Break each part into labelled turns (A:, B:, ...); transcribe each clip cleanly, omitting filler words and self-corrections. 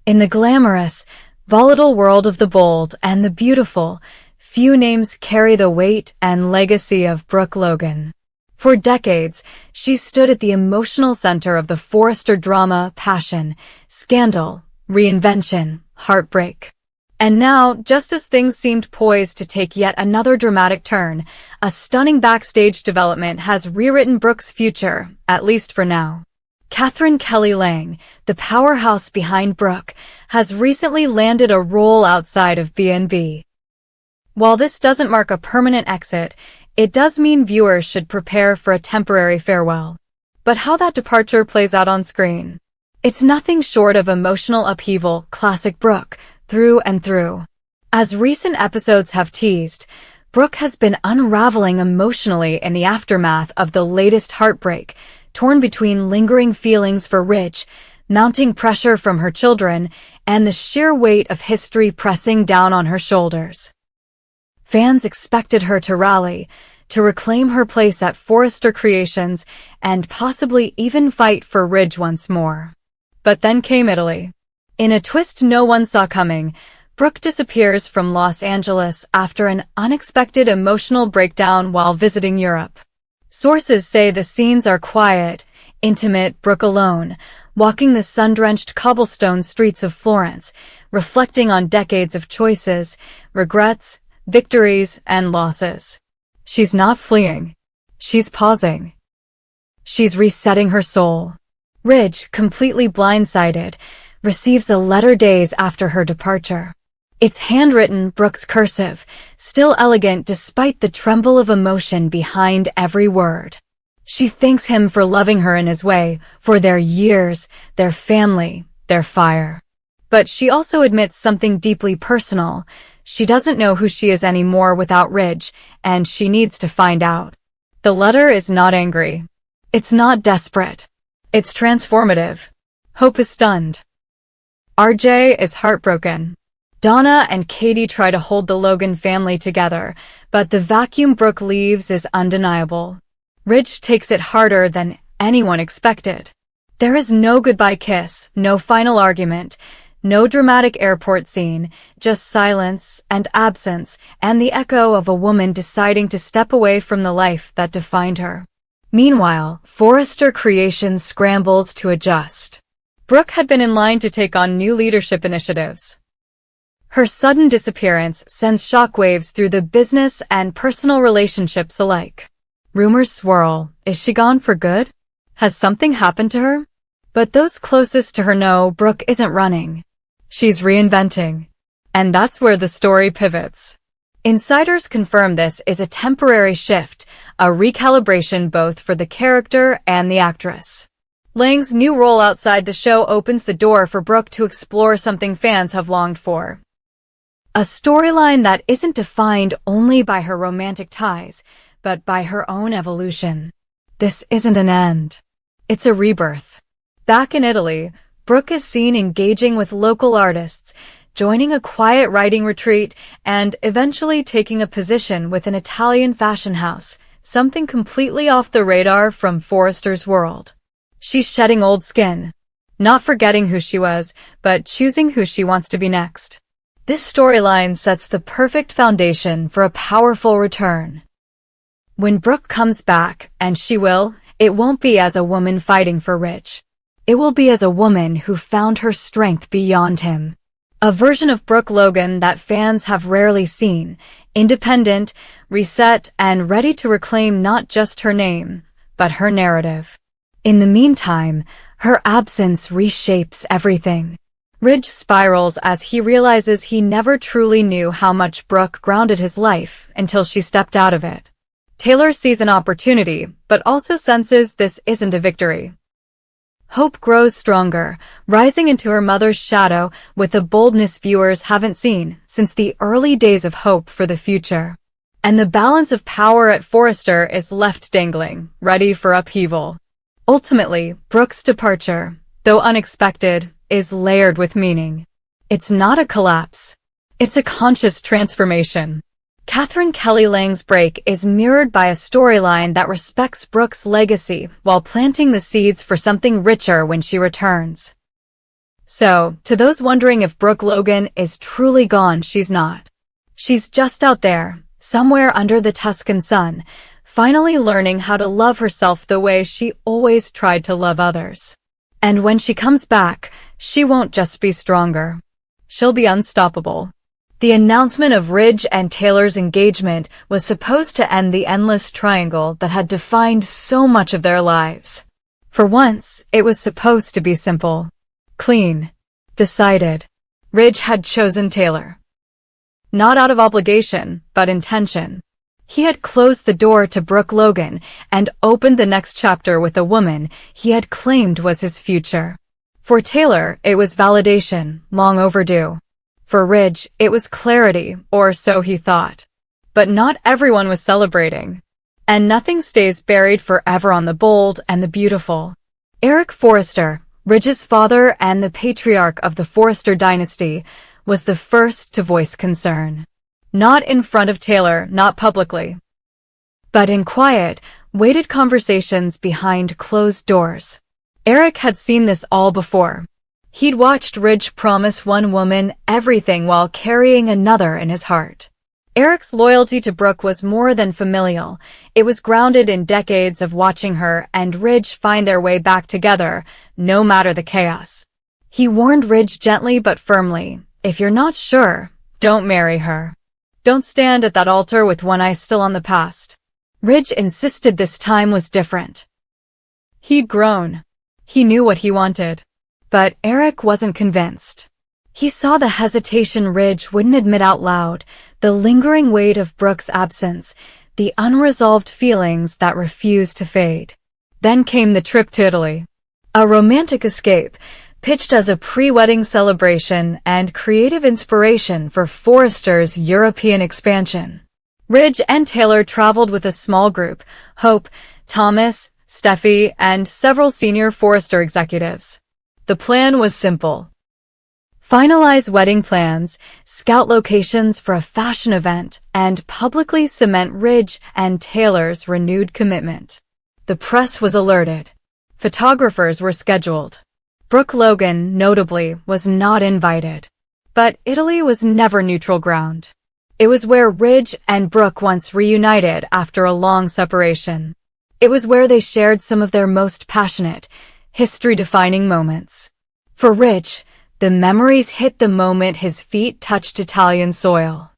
A: In the glamorous, volatile world of the bold and the beautiful, few names carry the weight and legacy of Brooke Logan. For decades, she stood at the emotional center of the Forrester drama, passion, scandal, reinvention, heartbreak. And now, just as things seemed poised to take yet another dramatic turn, a stunning backstage development has rewritten Brooke's future, at least for now. Catherine Kelly Lang, the powerhouse behind Brooke, has recently landed a role outside of B&B. While this doesn't mark a permanent exit, it does mean viewers should prepare for a temporary farewell. But how that departure plays out on screen? It's nothing short of emotional upheaval, classic Brooke, through and through. As recent episodes have teased, Brooke has been unraveling emotionally in the aftermath of the latest heartbreak, torn between lingering feelings for Ridge, mounting pressure from her children, and the sheer weight of history pressing down on her shoulders. Fans expected her to rally, to reclaim her place at Forrester Creations, and possibly even fight for Ridge once more. But then came Italy. In a twist no one saw coming, Brooke disappears from Los Angeles after an unexpected emotional breakdown while visiting Europe. Sources say the scenes are quiet, intimate, Brooke alone, walking the sun-drenched cobblestone streets of Florence, reflecting on decades of choices, regrets, victories, and losses. She's not fleeing. She's pausing. She's resetting her soul. Ridge, completely blindsided, receives a letter days after her departure. It's handwritten, Brooke's cursive, still elegant despite the tremble of emotion behind every word. She thanks him for loving her in his way, for their years, their family, their fire. But she also admits something deeply personal. She doesn't know who she is anymore without Ridge, and she needs to find out. The letter is not angry. It's not desperate. It's transformative. Hope is stunned. RJ is heartbroken. Donna and Katie try to hold the Logan family together, but the vacuum Brooke leaves is undeniable. Ridge takes it harder than anyone expected. There is no goodbye kiss, no final argument, no dramatic airport scene, just silence and absence and the echo of a woman deciding to step away from the life that defined her. Meanwhile, Forrester Creations scrambles to adjust. Brooke had been in line to take on new leadership initiatives. Her sudden disappearance sends shockwaves through the business and personal relationships alike. Rumors swirl. Is she gone for good? Has something happened to her? But those closest to her know Brooke isn't running. She's reinventing. And that's where the story pivots. Insiders confirm this is a temporary shift, a recalibration both for the character and the actress. Lang's new role outside the show opens the door for Brooke to explore something fans have longed for. A storyline that isn't defined only by her romantic ties, but by her own evolution. This isn't an end. It's a rebirth. Back in Italy, Brooke is seen engaging with local artists, joining a quiet writing retreat, and eventually taking a position with an Italian fashion house, something completely off the radar from Forrester's world. She's shedding old skin. Not forgetting who she was, but choosing who she wants to be next. This storyline sets the perfect foundation for a powerful return. When Brooke comes back, and she will, it won't be as a woman fighting for Ridge. It will be as a woman who found her strength beyond him. A version of Brooke Logan that fans have rarely seen, independent, reset, and ready to reclaim not just her name, but her narrative. In the meantime, her absence reshapes everything. Ridge spirals as he realizes he never truly knew how much Brooke grounded his life until she stepped out of it. Taylor sees an opportunity, but also senses this isn't a victory. Hope grows stronger, rising into her mother's shadow with a boldness viewers haven't seen since the early days of hope for the future. And the balance of power at Forrester is left dangling, ready for upheaval. Ultimately, Brooke's departure, though unexpected, is layered with meaning. It's not a collapse. It's a conscious transformation. Catherine Kelly Lang's break is mirrored by a storyline that respects Brooke's legacy while planting the seeds for something richer when she returns. So, to those wondering if Brooke Logan is truly gone, she's not. She's just out there, somewhere under the Tuscan sun, finally learning how to love herself the way she always tried to love others. And when she comes back, she won't just be stronger. She'll be unstoppable. The announcement of Ridge and Taylor's engagement was supposed to end the endless triangle that had defined so much of their lives. For once, it was supposed to be simple. Clean. Decided. Ridge had chosen Taylor. Not out of obligation, but intention. He had closed the door to Brooke Logan and opened the next chapter with a woman he had claimed was his future. For Taylor, it was validation, long overdue. For Ridge, it was clarity, or so he thought. But not everyone was celebrating. And nothing stays buried forever on the bold and the beautiful. Eric Forrester, Ridge's father and the patriarch of the Forrester dynasty, was the first to voice concern. Not in front of Taylor, not publicly. But in quiet, weighted conversations behind closed doors. Eric had seen this all before. He'd watched Ridge promise one woman everything while carrying another in his heart. Eric's loyalty to Brooke was more than familial. It was grounded in decades of watching her and Ridge find their way back together, no matter the chaos. He warned Ridge gently but firmly, if you're not sure, don't marry her. Don't stand at that altar with one eye still on the past. Ridge insisted this time was different. He'd grown. He knew what he wanted. But Eric wasn't convinced. He saw the hesitation Ridge wouldn't admit out loud, the lingering weight of Brooke's absence, the unresolved feelings that refused to fade. Then came the trip to Italy. A romantic escape, pitched as a pre-wedding celebration and creative inspiration for Forrester's European expansion. Ridge and Taylor traveled with a small group, Hope, Thomas, Steffi, and several senior Forrester executives. The plan was simple. Finalize wedding plans, scout locations for a fashion event, and publicly cement Ridge and Taylor's renewed commitment. The press was alerted. Photographers were scheduled. Brooke Logan, notably, was not invited. But Italy was never neutral ground. It was where Ridge and Brooke once reunited after a long separation. It was where they shared some of their most passionate, history-defining moments. For Ridge, the memories hit the moment his feet touched Italian soil.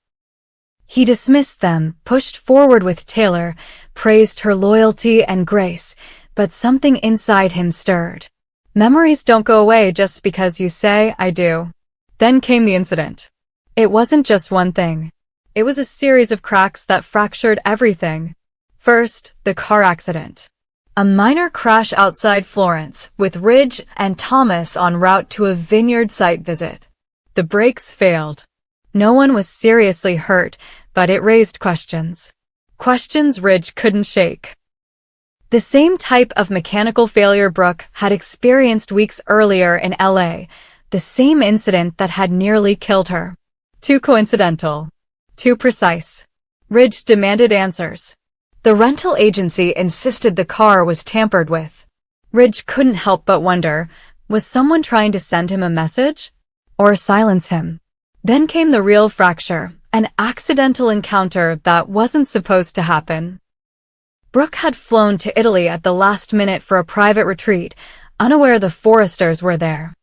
A: He dismissed them, pushed forward with Taylor, praised her loyalty and grace, but something inside him stirred. Memories don't go away just because you say, I do. Then came the incident. It wasn't just one thing. It was a series of cracks that fractured everything. First, the car accident. A minor crash outside Florence, with Ridge and Thomas en route to a vineyard site visit. The brakes failed. No one was seriously hurt, but it raised questions. Questions Ridge couldn't shake. The same type of mechanical failure Brooke had experienced weeks earlier in LA, the same incident that had nearly killed her. Too coincidental. Too precise. Ridge demanded answers. The rental agency insisted the car was tampered with. Ridge couldn't help but wonder, was someone trying to send him a message? Or silence him? Then came the real fracture, an accidental encounter that wasn't supposed to happen. Brooke had flown to Italy at the last minute for a private retreat, unaware the Forresters were there.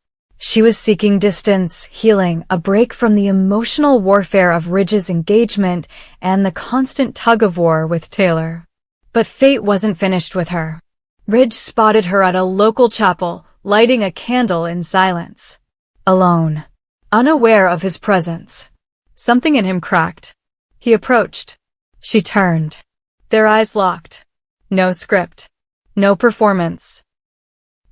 A: She was seeking distance, healing, a break from the emotional warfare of Ridge's engagement and the constant tug-of-war with Taylor. But fate wasn't finished with her. Ridge spotted her at a local chapel, lighting a candle in silence. Alone. Unaware of his presence. Something in him cracked. He approached. She turned. Their eyes locked. No script. No performance.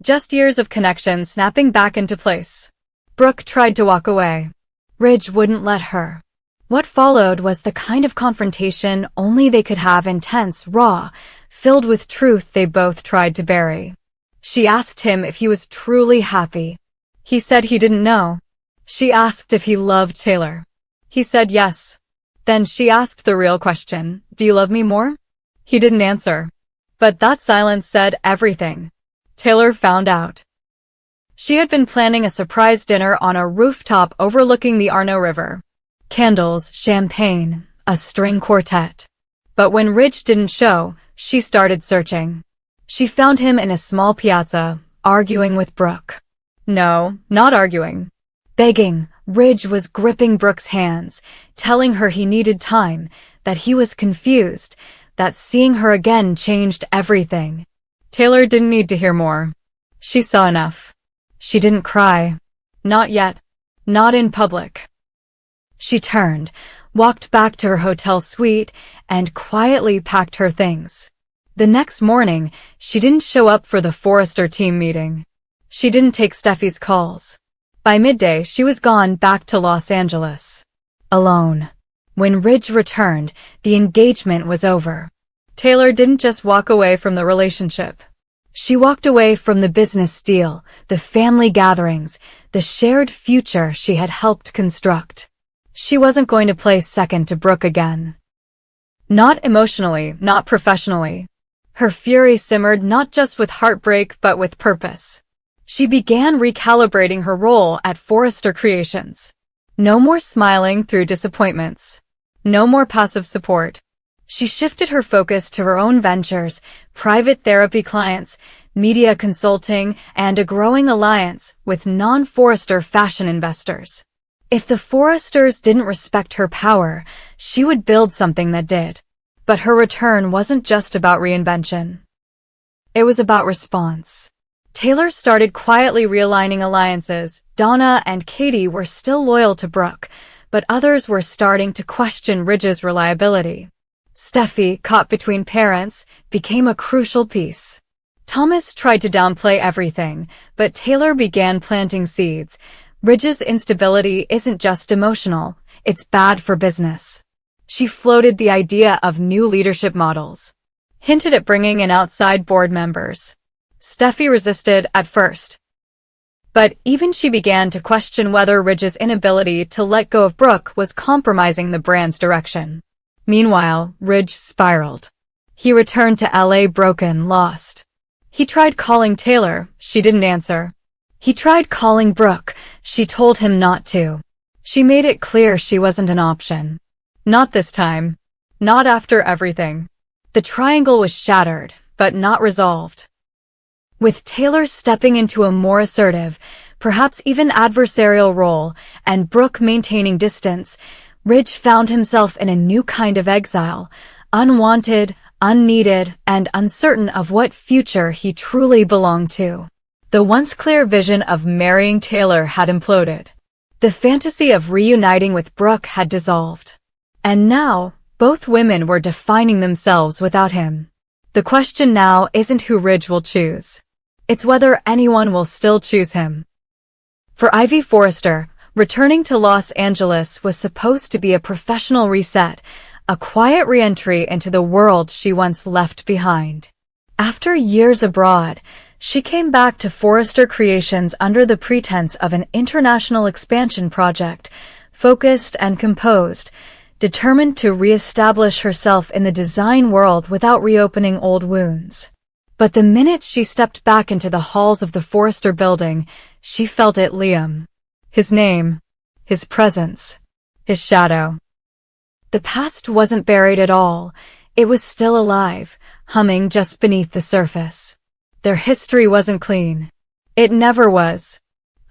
A: Just years of connection snapping back into place. Brooke tried to walk away. Ridge wouldn't let her. What followed was the kind of confrontation only they could have, intense, raw, filled with truth they both tried to bury. She asked him if he was truly happy. He said he didn't know. She asked if he loved Taylor. He said yes. Then she asked the real question, do you love me more? He didn't answer. But that silence said everything. Taylor found out. She had been planning a surprise dinner on a rooftop overlooking the Arno River. Candles, champagne, a string quartet. But when Ridge didn't show, she started searching. She found him in a small piazza, arguing with Brooke. No, not arguing. Begging. Ridge was gripping Brooke's hands, telling her he needed time, that he was confused, that seeing her again changed everything. Taylor didn't need to hear more. She saw enough. She didn't cry. Not yet. Not in public. She turned, walked back to her hotel suite, and quietly packed her things. The next morning, she didn't show up for the Forrester team meeting. She didn't take Steffi's calls. By midday, she was gone back to Los Angeles. Alone. When Ridge returned, the engagement was over. Taylor didn't just walk away from the relationship. She walked away from the business deal, the family gatherings, the shared future she had helped construct. She wasn't going to play second to Brooke again. Not emotionally, not professionally. Her fury simmered not just with heartbreak but with purpose. She began recalibrating her role at Forrester Creations. No more smiling through disappointments. No more passive support. She shifted her focus to her own ventures, private therapy clients, media consulting, and a growing alliance with non-Forrester fashion investors. If the Forresters didn't respect her power, she would build something that did. But her return wasn't just about reinvention. It was about response. Taylor started quietly realigning alliances. Donna and Katie were still loyal to Brooke, but others were starting to question Ridge's reliability. Steffi, caught between parents, became a crucial piece. Thomas tried to downplay everything, but Taylor began planting seeds. Ridge's instability isn't just emotional, it's bad for business. She floated the idea of new leadership models. Hinted at bringing in outside board members. Steffi resisted at first. But even she began to question whether Ridge's inability to let go of Brooke was compromising the brand's direction. Meanwhile, Ridge spiraled. He returned to LA broken, lost. He tried calling Taylor, she didn't answer. He tried calling Brooke, she told him not to. She made it clear she wasn't an option. Not this time. Not after everything. The triangle was shattered, but not resolved. With Taylor stepping into a more assertive, perhaps even adversarial role, and Brooke maintaining distance, Ridge found himself in a new kind of exile, unwanted, unneeded, and uncertain of what future he truly belonged to. The once clear vision of marrying Taylor had imploded. The fantasy of reuniting with Brooke had dissolved. And now, both women were defining themselves without him. The question now isn't who Ridge will choose. It's whether anyone will still choose him. For Ivy Forrester, returning to Los Angeles was supposed to be a professional reset, a quiet re-entry into the world she once left behind. After years abroad, she came back to Forrester Creations under the pretense of an international expansion project, focused and composed, determined to re-establish herself in the design world without reopening old wounds. But the minute she stepped back into the halls of the Forrester building, she felt it. Liam. His name. His presence. His shadow. The past wasn't buried at all. It was still alive, humming just beneath the surface. Their history wasn't clean. It never was.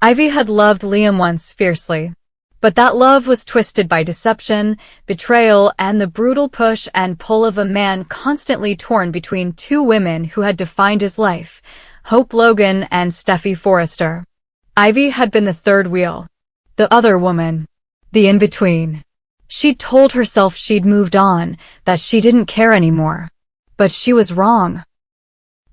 A: Ivy had loved Liam once fiercely. But that love was twisted by deception, betrayal, and the brutal push and pull of a man constantly torn between two women who had defined his life, Hope Logan and Steffi Forrester. Ivy had been the third wheel. The other woman. The in-between. She'd told herself she'd moved on, that she didn't care anymore. But she was wrong.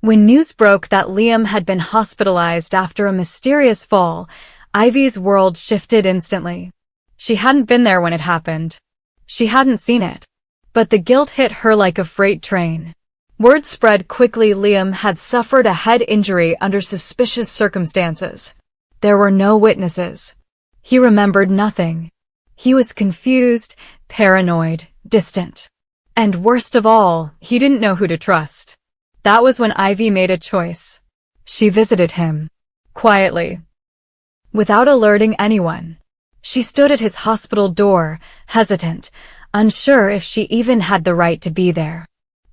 A: When news broke that Liam had been hospitalized after a mysterious fall, Ivy's world shifted instantly. She hadn't been there when it happened. She hadn't seen it. But the guilt hit her like a freight train. Word spread quickly Liam had suffered a head injury under suspicious circumstances. There were no witnesses. He remembered nothing. He was confused, paranoid, distant. And worst of all, he didn't know who to trust. That was when Ivy made a choice. She visited him. Quietly, without alerting anyone. She stood at his hospital door, hesitant, unsure if she even had the right to be there.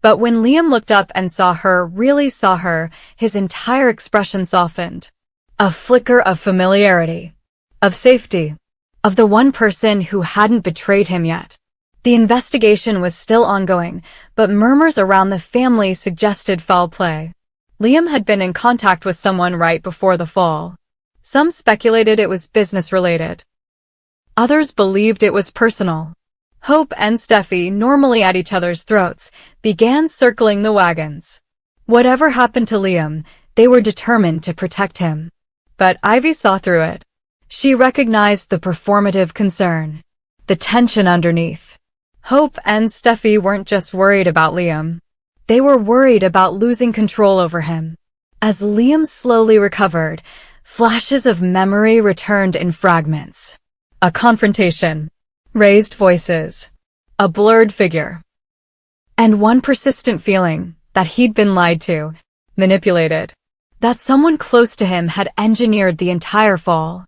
A: But when Liam looked up and saw her, really saw her, his entire expression softened. A flicker of familiarity, of safety, of the one person who hadn't betrayed him yet. The investigation was still ongoing, but murmurs around the family suggested foul play. Liam had been in contact with someone right before the fall. Some speculated it was business-related. Others believed it was personal. Hope and Steffi, normally at each other's throats, began circling the wagons. Whatever happened to Liam, they were determined to protect him. But Ivy saw through it. She recognized the performative concern, the tension underneath. Hope and Steffi weren't just worried about Liam. They were worried about losing control over him. As Liam slowly recovered, flashes of memory returned in fragments. A confrontation, raised voices, a blurred figure, and one persistent feeling that he'd been lied to, manipulated, that someone close to him had engineered the entire fall.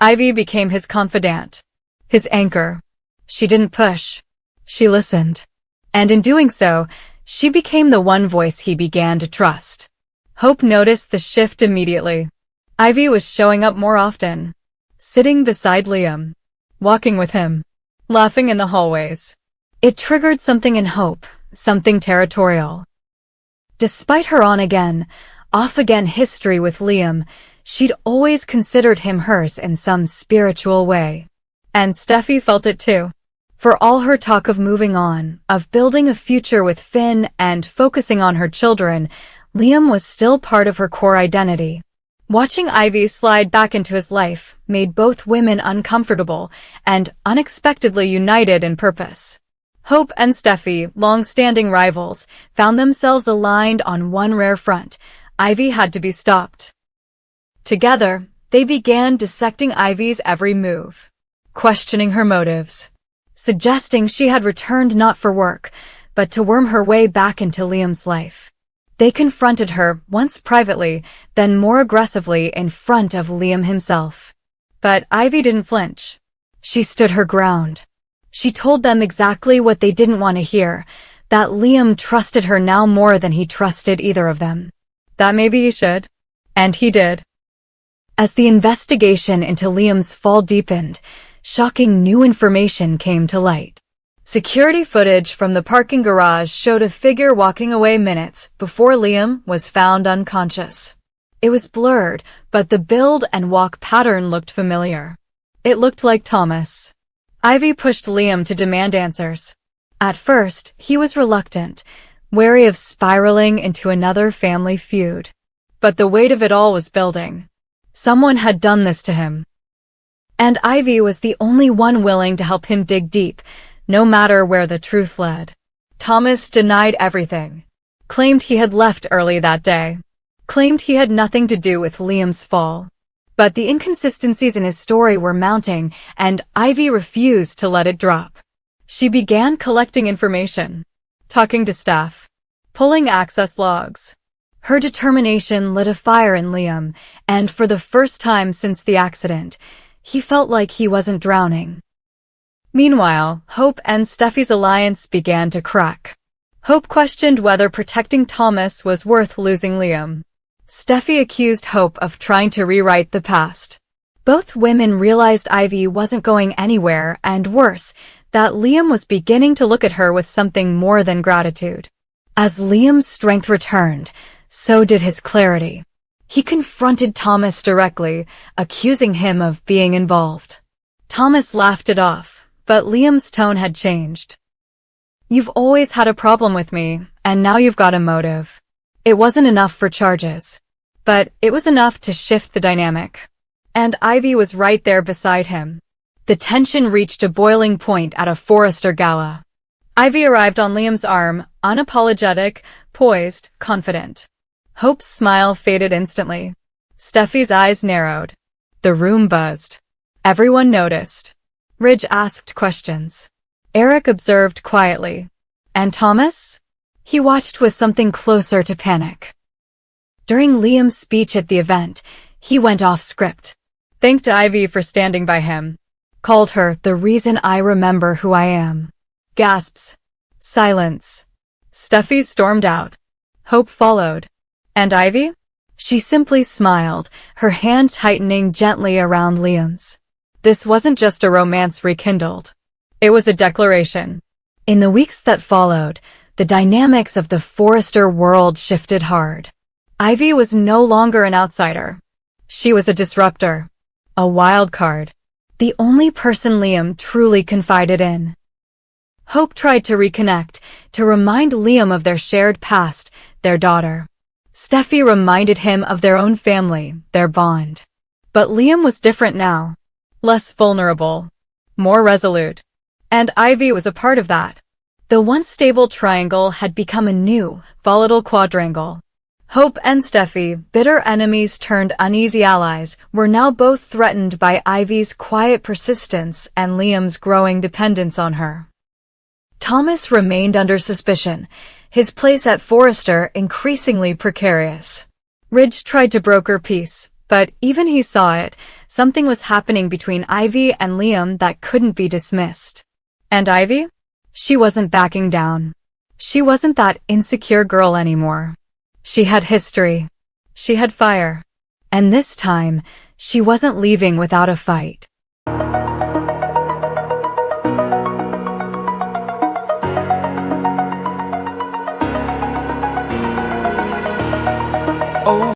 A: Ivy became his confidant, his anchor. She didn't push. She listened. And in doing so, she became the one voice he began to trust. Hope noticed the shift immediately. Ivy was showing up more often, sitting beside Liam, walking with him, laughing in the hallways. It triggered something in Hope, something territorial. Despite her on-again, off-again history with Liam, she'd always considered him hers in some spiritual way. And Steffi felt it too. For all her talk of moving on, of building a future with Finn and focusing on her children, Liam was still part of her core identity. Watching Ivy slide back into his life made both women uncomfortable and unexpectedly united in purpose. Hope and Steffi, long-standing rivals, found themselves aligned on one rare front. Ivy had to be stopped. Together, they began dissecting Ivy's every move, questioning her motives, suggesting she had returned not for work, but to worm her way back into Liam's life. They confronted her, once privately, then more aggressively in front of Liam himself. But Ivy didn't flinch. She stood her ground. She told them exactly what they didn't want to hear, that Liam trusted her now more than he trusted either of them. That maybe he should. And he did. As the investigation into Liam's fall deepened, shocking new information came to light. Security footage from the parking garage showed a figure walking away minutes before Liam was found unconscious. It was blurred, but the build and walk pattern looked familiar. It looked like Thomas. Ivy pushed Liam to demand answers. At first, he was reluctant, wary of spiraling into another family feud. But the weight of it all was building. Someone had done this to him. And Ivy was the only one willing to help him dig deep, no matter where the truth led. Thomas denied everything. Claimed he had left early that day. Claimed he had nothing to do with Liam's fall. But the inconsistencies in his story were mounting, and Ivy refused to let it drop. She began collecting information, talking to staff, pulling access logs. Her determination lit a fire in Liam, and for the first time since the accident, he felt like he wasn't drowning. Meanwhile, Hope and Steffi's alliance began to crack. Hope questioned whether protecting Thomas was worth losing Liam. Steffi accused Hope of trying to rewrite the past. Both women realized Ivy wasn't going anywhere, and worse, that Liam was beginning to look at her with something more than gratitude. As Liam's strength returned, so did his clarity. He confronted Thomas directly, accusing him of being involved. Thomas laughed it off, but Liam's tone had changed. "You've always had a problem with me, and now you've got a motive." It wasn't enough for charges, but it was enough to shift the dynamic. And Ivy was right there beside him. The tension reached a boiling point at a Forrester gala. Ivy arrived on Liam's arm, unapologetic, poised, confident. Hope's smile faded instantly. Steffi's eyes narrowed. The room buzzed. Everyone noticed. Ridge asked questions. Eric observed quietly. And Thomas? He watched with something closer to panic. During Liam's speech at the event, he went off script. thanked Ivy for standing by him, called her the reason I remember who I am. Gasps. Silence. Steffi stormed out. Hope followed. And Ivy? She simply smiled, her hand tightening gently around Liam's. This wasn't just a romance rekindled. It was a declaration. In the weeks that followed, the dynamics of the Forrester world shifted hard. Ivy was no longer an outsider. She was a disruptor. A wild card. The only person Liam truly confided in. Hope tried to reconnect, to remind Liam of their shared past, their daughter. Steffi reminded him of their own family, their bond. But Liam was different now. Less vulnerable. More resolute. And Ivy was a part of that. The once stable triangle had become a new, volatile quadrangle. Hope and Steffi, bitter enemies turned uneasy allies, were now both threatened by Ivy's quiet persistence and Liam's growing dependence on her. Thomas remained under suspicion, his place at Forrester increasingly precarious. Ridge tried to broker peace, but even he saw it, something was happening between Ivy and Liam that couldn't be dismissed. And Ivy? She wasn't backing down. She wasn't that insecure girl anymore. She had history. She had fire. And this time, she wasn't leaving without a fight.